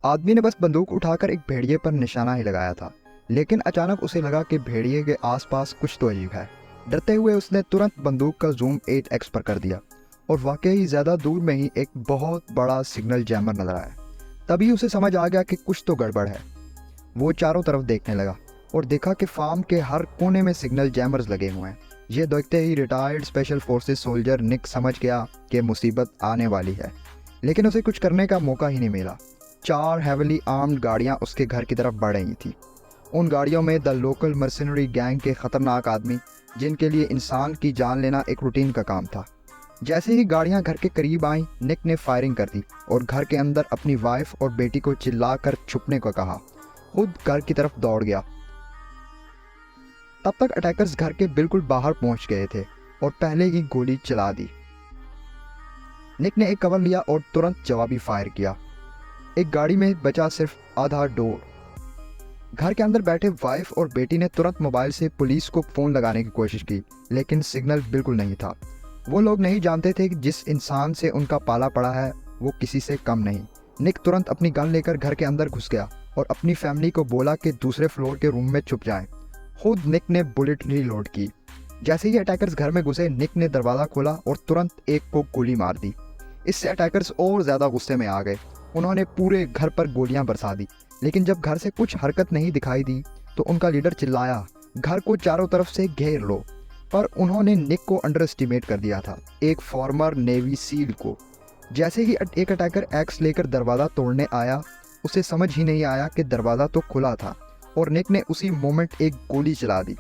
आदमी ने बस बंदूक उठाकर एक भेड़िए पर निशाना ही लगाया था, लेकिन अचानक उसे लगा कि भेड़िए के आसपास कुछ तो अजीब है। डरते हुए उसने तुरंत बंदूक का जूम 8x पर कर दिया और वाकई ज़्यादा दूर में ही एक बहुत बड़ा सिग्नल जैमर नजर आया। तभी उसे समझ आ गया कि कुछ तो गड़बड़ है। वो चारों तरफ देखने लगा और देखा कि फार्म के हर कोने में सिग्नल जैमर्स लगे हुए हैं। ये देखते ही रिटायर्ड स्पेशल फोर्सेस सोल्जर निक समझ गया कि मुसीबत आने वाली है, लेकिन उसे कुछ करने का मौका ही नहीं मिला। 4 हेवली आर्म्ड गाड़ियां उसके घर की तरफ बढ़ रही थी। उन गाड़ियों में द लोकल मर्सिनरी गैंग के खतरनाक आदमी, जिनके लिए इंसान की जान लेना एक रूटीन का काम था। जैसे ही गाड़ियां घर के करीब आईं, निक ने फायरिंग कर दी और घर के अंदर अपनी वाइफ और बेटी को चिल्लाकर छुपने को कहा। खुद घर की तरफ दौड़ गया। तब तक अटैकर्स घर के बिल्कुल बाहर पहुंच गए थे और पहले ही गोली चला दी। निक ने एक कवर लिया और तुरंत जवाबी फायर किया। एक गाड़ी में बचा सिर्फ आधा डोर। घर के अंदर बैठे वाइफ और बेटी ने तुरंत मोबाइल से पुलिस को फ़ोन लगाने की कोशिश की, लेकिन सिग्नल बिल्कुल नहीं था। वो लोग नहीं जानते थे कि जिस इंसान से उनका पाला पड़ा है वो किसी से कम नहीं। निक तुरंत अपनी गन लेकर घर के अंदर घुस गया और अपनी फैमिली को बोला कि दूसरे फ्लोर के रूम में छुप जाएं। खुद निक ने बुलेट रीलोड की। जैसे ही अटैकर्स घर में घुसे, निक ने दरवाज़ा खोला और तुरंत एक को गोली मार दी। इससे अटैकर्स और ज़्यादा गुस्से में आ गए। उन्होंने पूरे घर पर गोलियां बरसा दी, लेकिन जब घर से कुछ हरकत नहीं दिखाई दी तो उनका लीडर चिल्लाया, घर को चारों तरफ से घेर लो। पर उन्होंने निक को अंडर एस्टिमेट कर दिया था, एक फॉर्मर नेवी सील को। जैसे ही एक अटैकर एक्स लेकर दरवाज़ा तोड़ने आया, उसे समझ ही नहीं आया कि दरवाज़ा तो खुला था और निक ने उसी मोमेंट एक गोली चला दी।